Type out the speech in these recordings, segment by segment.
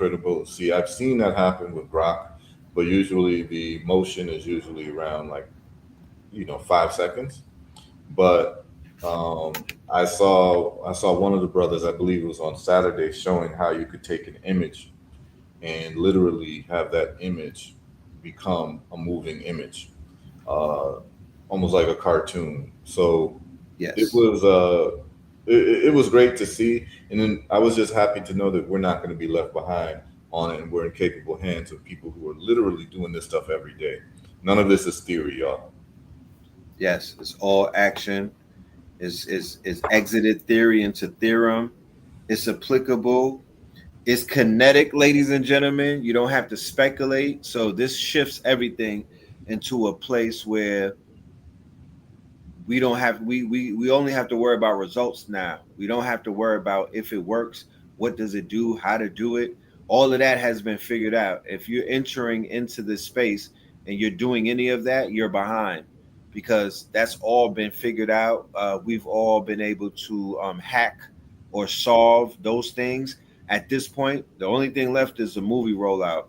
credible. See, I've seen that happen with Grok, but usually the motion is usually around like 5 seconds. But I saw one of the brothers, I believe it was on Saturday, showing how you could take an image and literally have that image become a moving image, uh, almost like a cartoon. So it Yes. was it was great to see, and then I was just happy to know that we're not going to be left behind on it, and we're in capable hands of people who are literally doing this stuff every day. None of this is theory, y'all. Yes. It's all action. Is exited theory into theorem. It's applicable. It's kinetic, ladies and gentlemen. You don't have to speculate. So this shifts everything into a place where we don't have we only have to worry about results now. We don't have to worry about if it works, what does it do, how to do it. All of that has been figured out. If you're entering into this space and you're doing any of that, you're behind because that's all been figured out. We've all been able to hack or solve those things. At this point, the only thing left is the movie rollout.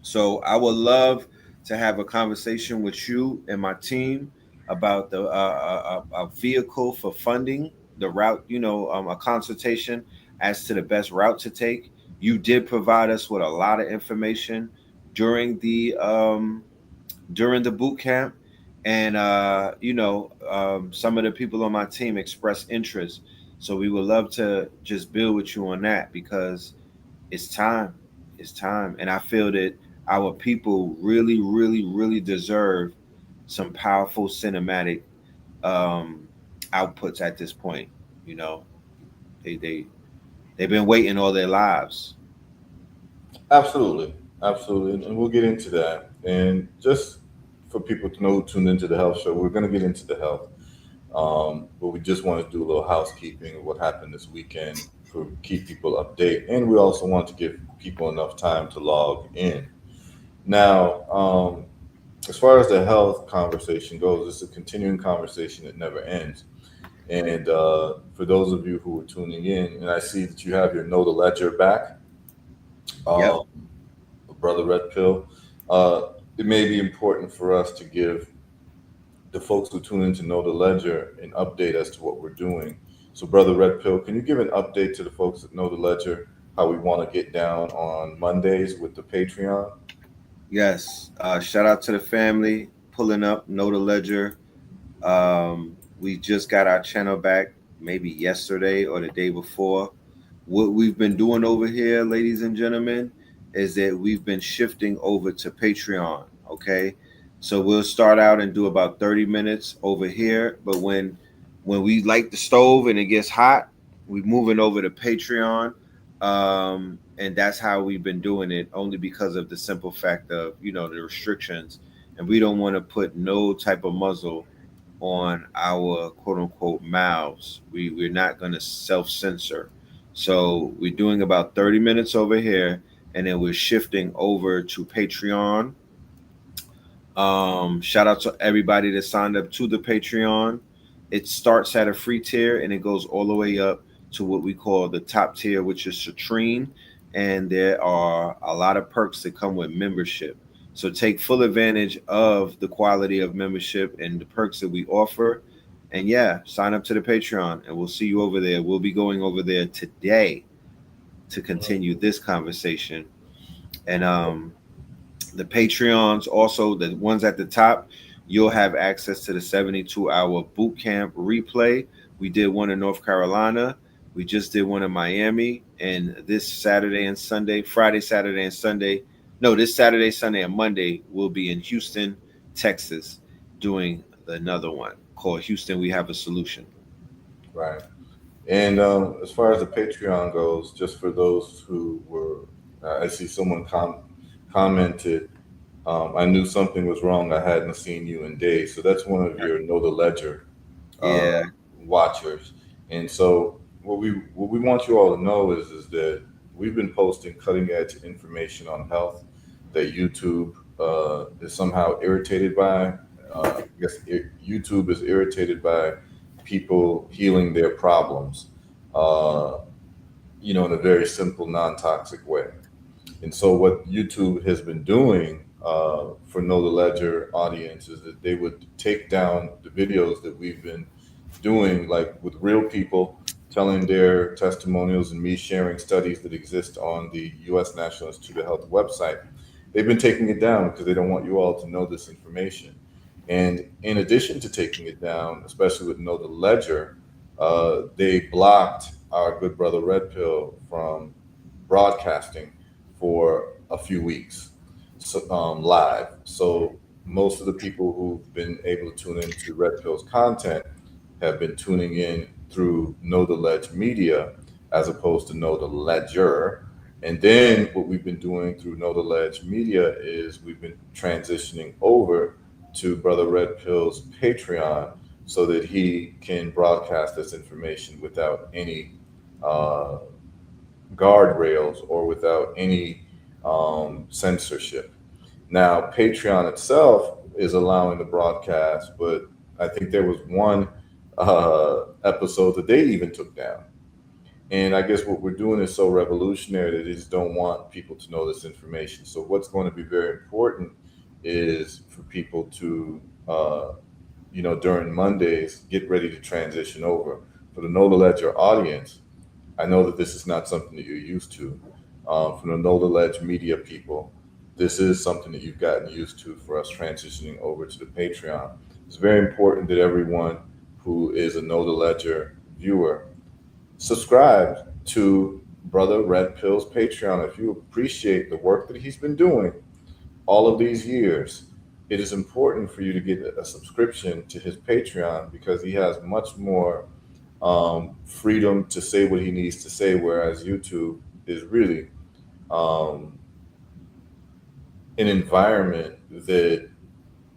So I would love to have a conversation with you and my team about the a vehicle for funding the route. A consultation as to the best route to take. You did provide us with a lot of information during the boot camp, and some of the people on my team expressed interest. So we would love to just build with you on that because it's time. It's time. And I feel that our people really, really, really deserve some powerful cinematic um, outputs at this point. You know, they've been waiting all their lives. Absolutely, absolutely, and we'll get into that. And just for people to know who tuned into the health show, we're going to get into the health. But we just want to do a little housekeeping of what happened this weekend to keep people update, and we also want to give people enough time to log in. Now, as far as the health conversation goes, it's a continuing conversation that never ends. And for those of you who are tuning in, and I see that you have your Know the Ledger back, Yep. um, Brother Red Pill, uh, it may be important for us to give the folks who tune in to Know the Ledger an update as to what we're doing. So, Brother Red Pill, can you give an update to the folks that know the Ledger, how we want to get down on Mondays with the Patreon? Yes. Shout out to the family pulling up. Know the ledger. We just got our channel back maybe yesterday or the day before. What we've been doing over here, ladies and gentlemen, is that we've been shifting over to Patreon. Okay, so we'll start out and do about 30 minutes over here, but when we light the stove and it gets hot, we're moving over to Patreon. And that's how we've been doing it, only because of the simple fact of the restrictions, and we don't want to put no type of muzzle on our quote unquote mouths. We're not going to self censor. So we're doing about 30 minutes over here, and then we're shifting over to Patreon. Shout out to everybody that signed up to the Patreon. It starts at a free tier and it goes all the way up to what we call the top tier, which is Citrine. And there are a lot of perks that come with membership. So take full advantage of the quality of membership and the perks that we offer. And yeah, sign up to the Patreon and we'll see you over there. We'll be going over there today to continue this conversation. And the Patreons, also the ones at the top, you'll have access to the 72-hour boot camp replay. We did one in North Carolina. We just did one in Miami. And this Saturday and Sunday, Friday, Saturday, and Sunday. No, this Saturday, Sunday, and Monday, we'll be in Houston, Texas, doing another one called Houston, We Have a Solution. Right. And as far as the Patreon goes, just for those who were, I see someone commented, I knew something was wrong. I hadn't seen you in days. So that's one of your Know the Ledger uh, Yeah. watchers. And so what we want you all to know is that we've been posting cutting edge information on health that YouTube is somehow irritated by. I guess YouTube is irritated by people healing their problems, uh, in a very simple, non toxic way. And so what YouTube has been doing for Know the Ledger audience is that they would take down the videos that we've been doing, like with real people telling their testimonials and me sharing studies that exist on the U.S. National Institute of Health website. They've been taking it down because they don't want you all to know this information. And in addition to taking it down, especially with Know the Ledger, they blocked our good brother Red Pill from broadcasting for a few weeks, so, live. So most of the people who've been able to tune into Red Pill's content have been tuning in through Know the Ledge Media as opposed to Know the Ledger. And then what we've been doing through Know the Ledge Media is we've been transitioning over to Brother Red Pill's Patreon so that he can broadcast this information without any uh, guardrails or without any censorship. Now, Patreon itself is allowing the broadcast, but I think there was one episode that they even took down. And I guess what we're doing is so revolutionary that they just don't want people to know this information. So what's going to be very important is for people to, during Mondays, get ready to transition over. For the Know the Ledger audience, I know that this is not something that you're used to. From the Know the Ledge media people, this is something that you've gotten used to for us transitioning over to the Patreon. It's very important that everyone who is a Know the Ledger viewer subscribe to Brother Red Pill's Patreon. If you appreciate the work that he's been doing all of these years, it is important for you to get a subscription to his Patreon because he has much more freedom to say what he needs to say, whereas YouTube is really um, an environment that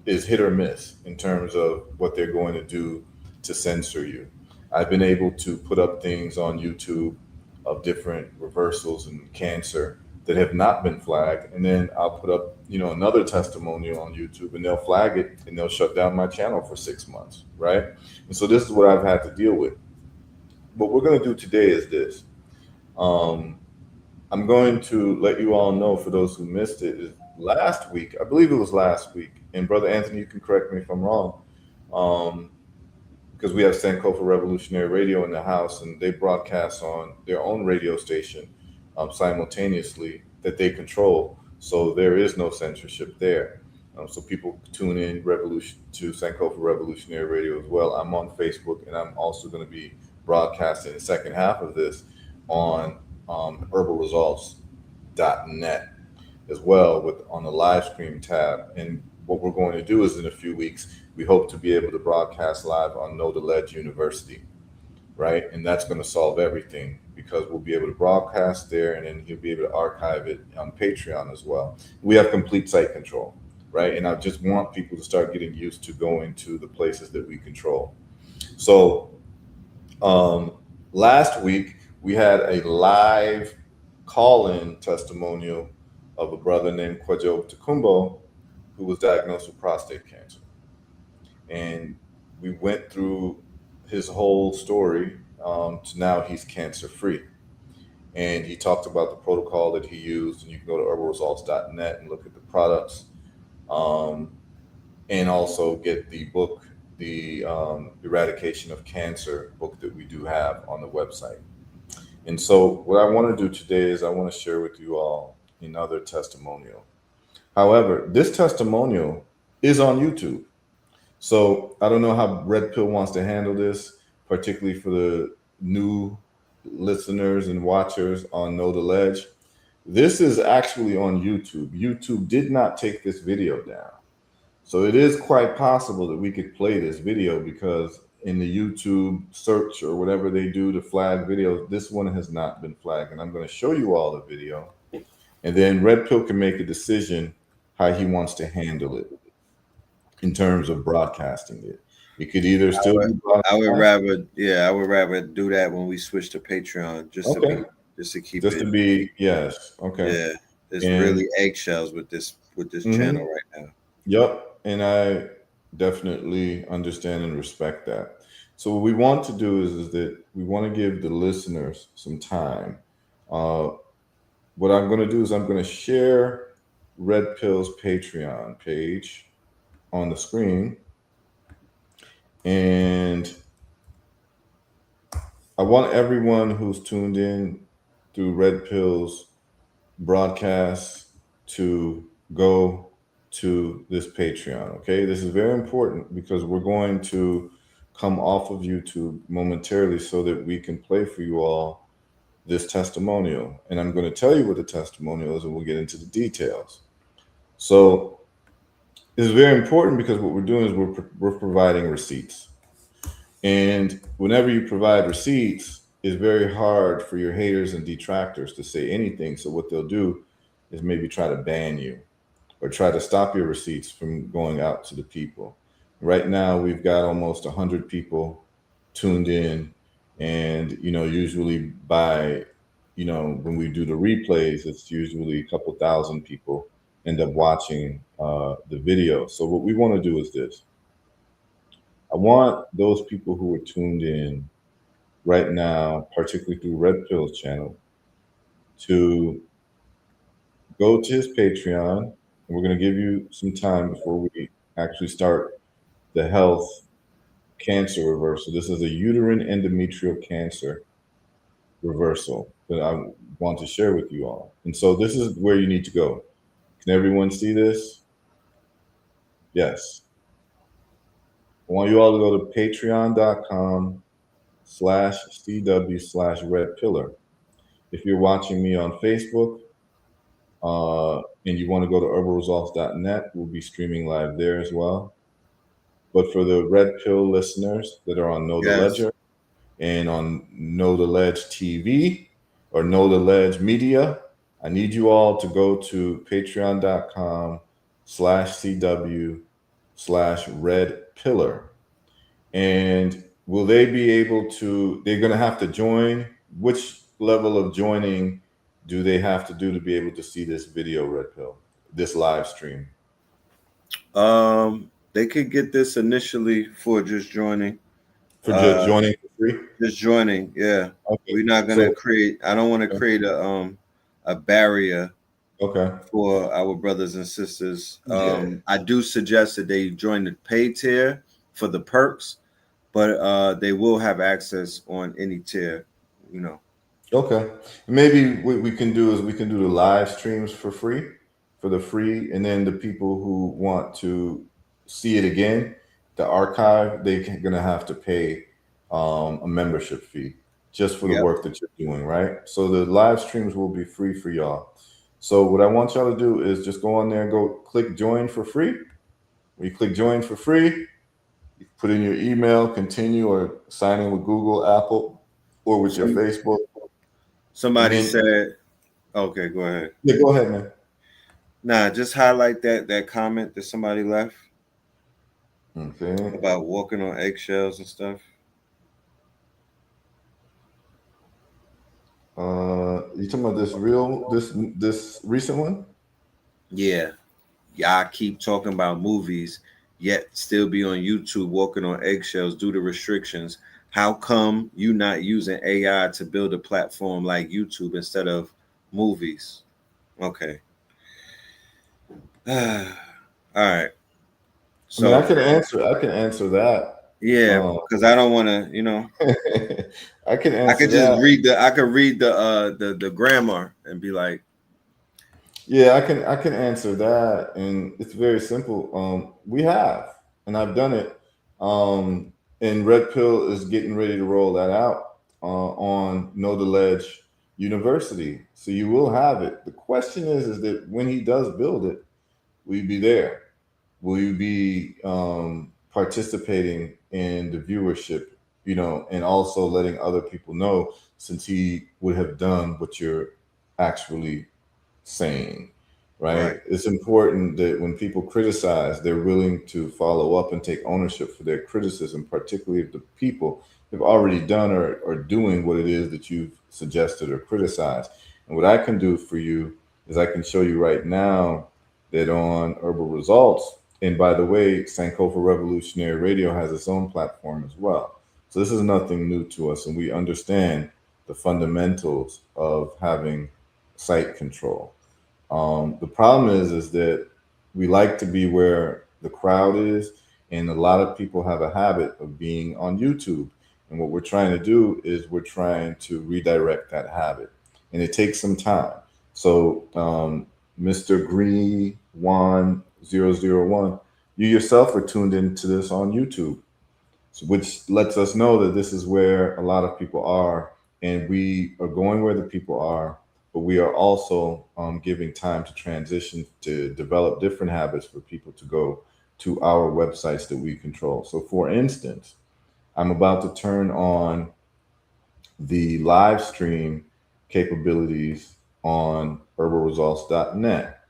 is hit or miss in terms of what they're going to do to censor you. I've been able to put up things on YouTube of different reversals and cancer that have not been flagged, and then I'll put up, another testimonial on YouTube, and they'll flag it, and they'll shut down my channel for 6 months, right? And so this is what I've had to deal with. What we're going to do today is this. I'm going to let you all know, for those who missed it, is last week, I believe it was last week, and Brother Anthony, you can correct me if I'm wrong, because we have Sankofa Revolutionary Radio in the house, and they broadcast on their own radio station simultaneously that they control. So there is no censorship there. So people tune in to Sankofa Revolutionary Radio as well. I'm on Facebook, and I'm also going to be broadcasting the second half of this on herbalresults.net as well, on the live stream tab. And what we're going to do is in a few weeks, we hope to be able to broadcast live on Know the Ledge University, right? And that's going to solve everything because we'll be able to broadcast there, and then he'll be able to archive it on Patreon as well. We have complete site control, right? And I just want people to start getting used to going to the places that we control. So last week, we had a live call-in testimonial of a brother named Kwajo Takumbo who was diagnosed with prostate cancer. And we went through his whole story to now he's cancer-free. And he talked about the protocol that he used, and you can go to herbalresults.net and look at the products, and also get the book, the Eradication of Cancer book that we do have on the website. And so what I want to do today is I want to share with you all another testimonial. However, this testimonial is on YouTube. So I don't know how Red Pill wants to handle this, particularly for the new listeners and watchers on Know the Ledge. This is actually on YouTube. YouTube did not take this video down. So it is quite possible that we could play this video because in the YouTube search or whatever they do to flag videos, this one has not been flagged. And I'm going to show you all the video. And then Red Pill can make a decision how he wants to handle it in terms of broadcasting it. It could either still be I would rather do that when we switch to Patreon, just to keep it. Yes. Okay. Yeah. There's really eggshells with this channel right now. Yep. And I definitely understand and respect that. So what we want to do is that we want to give the listeners some time what I'm going to do is I'm going to share Red Pill's Patreon page on the screen, and I want everyone who's tuned in through Red Pill's broadcast to go to this Patreon. Okay, this is very important because we're going to come off of YouTube momentarily so that we can play for you all this testimonial. And I'm going to tell you what the testimonial is, and we'll get into the details. So it's very important because what we're doing is we're providing receipts. And whenever you provide receipts, it's very hard for your haters and detractors to say anything. So what they'll do is maybe try to ban you or try to stop your receipts from going out to the people. Right now, we've got almost 100 people tuned in. And, usually by, when we do the replays, it's usually a couple thousand people end up watching the video. So what we want to do is this. I want those people who are tuned in right now, particularly through Red Pill's channel, to go to his Patreon. And we're going to give you some time before we actually start the health cancer reversal. This is a uterine endometrial cancer reversal that I want to share with you all. And so this is where you need to go. Can everyone see this? Yes. I want you all to go to patreon.com/CW/Red Pillar. If you're watching me on Facebook and you want to go to herbalresults.net, we'll be streaming live there as well. But for the Red Pill listeners that are on Know the Ledger and on Know the Ledge TV or Know the Ledge Media, I need you all to go to patreon.com/CW/Red Pillar. And will they be able to, they're going to have to join. Which level of joining do they have to do to be able to see this video, Red Pill, this live stream? They could get this initially for just joining. For just joining for free? Just joining, yeah. Okay. We're not going to create, I don't want to create a barrier for our brothers and sisters. I do suggest that they join the pay tier for the perks, but they will have access on any tier, Okay. Maybe what we can do is we can do the live streams for free, and then the people who want to see it again, the archive, they're going to have to pay a membership fee just for the work that you're doing, right? So the live streams will be free for y'all. So what I want y'all to do is just go on there and go click join for free. When you click join for free, you put in your email, continue, or sign in with Google, Apple, or with your Facebook. Somebody said, okay, go ahead. Yeah, go ahead, man. Nah, just highlight that comment that somebody left. Okay. About walking on eggshells and stuff. You talking about this recent one? Yeah. Y'all keep talking about movies, yet still be on YouTube walking on eggshells due to restrictions. How come you not using AI to build a platform like YouTube instead of movies? Okay. All right. So I can answer that. Yeah, because I don't want to, I can answer. I could just read the grammar and be like, yeah, I can answer that, and it's very simple. We have, and I've done it. And Red Pill is getting ready to roll that out on Know the Ledge University. So you will have it. The question is that when he does build it, will you be there? Will you be participating in the viewership, and also letting other people know, since he would have done what you're actually saying, right? It's important that when people criticize, they're willing to follow up and take ownership for their criticism, particularly if the people have already done or are doing what it is that you've suggested or criticized. And what I can do for you is I can show you right now that on Herbal Results, and by the way, Sankofa Revolutionary Radio has its own platform as well. So this is nothing new to us, and we understand the fundamentals of having site control. The problem is that we like to be where the crowd is, and a lot of people have a habit of being on YouTube. And what we're trying to do is we're trying to redirect that habit, and it takes some time. So, Mr. Green 1001, you yourself are tuned into this on YouTube, so which lets us know that this is where a lot of people are, and we are going where the people are, but we are also giving time to transition to develop different habits for people to go to our websites that we control. So, for instance, I'm about to turn on the live stream capabilities on herbalresults.net.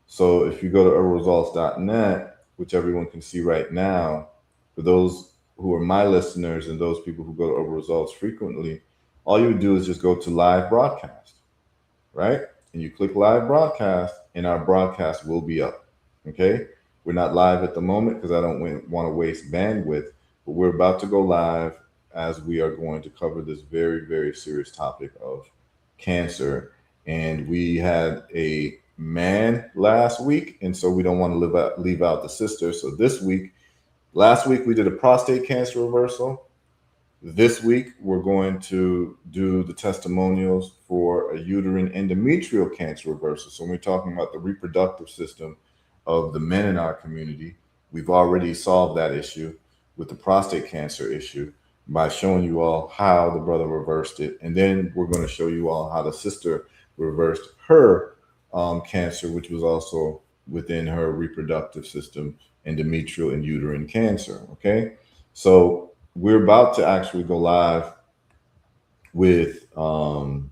So if you go to herbalresults.net, which everyone can see right now, for those who are my listeners and those people who go to Herbal Results frequently, all you would do is just go to live broadcast, right? And you click live broadcast, and our broadcast will be up. Okay. We're not live at the moment because I don't want to waste bandwidth, but we're about to go live as we are going to cover this very, very serious topic of cancer. And we had a man last week, and so we don't want to leave out the sister. So this week, last week we did a prostate cancer reversal. This week, we're going to do the testimonials for a uterine endometrial cancer reversal. So when we're talking about the reproductive system of the men in our community, we've already solved that issue with the prostate cancer issue by showing you all how the brother reversed it. And then we're going to show you all how the sister reversed her cancer, which was also within her reproductive system, endometrial and uterine cancer. Okay. So we're about to actually go live with our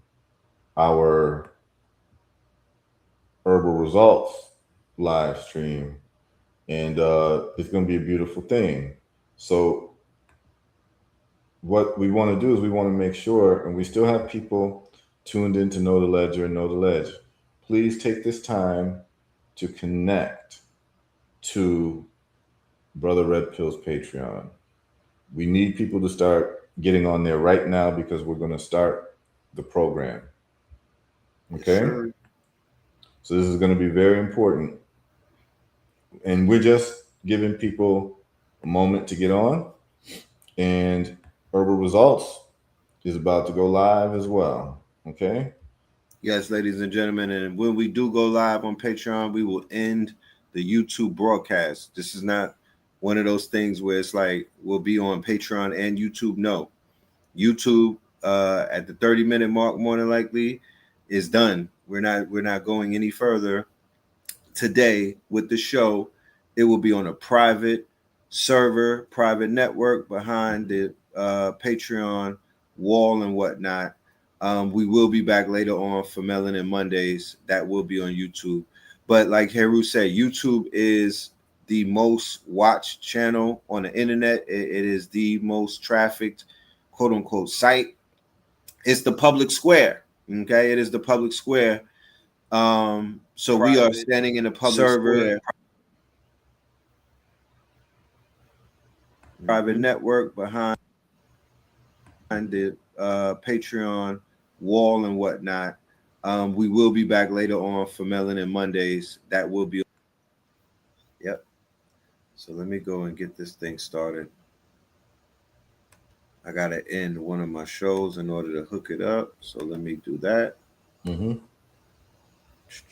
herbal results live stream, and it's going to be a beautiful thing. So what we want to do is we want to make sure, and we still have people tuned in to Know the Ledger and Know the Ledge. Please take this time to connect to Brother Red Pill's Patreon. We need people to start getting on there right now because we're going to start the program. Okay? Yes, so this is going to be very important. And we're just giving people a moment to get on. And Herbal Results is about to go live as well. Okay? yes, ladies and gentlemen. And when we do go live on Patreon, we will end the YouTube broadcast. This is not one of those things where it's like we'll be on Patreon and YouTube. No. YouTube at the 30-minute mark, more than likely, is done. We're not going any further today with the show. It will be on a private server, private network behind the Patreon wall and whatnot. We will be back later on for Melanin Mondays. That will be on YouTube. But like Heru said, YouTube is the most watched channel on the internet. It is the most trafficked, quote unquote, site. It's the public square. Okay, it is the public square. So we are standing in a public server, private network behind the Patreon wall and whatnot. We will be back later on for Melanin Mondays. That will be. Yep. So let me go and get this thing started. I gotta end one of my shows in order to hook it up. So let me do that. Mm-hmm.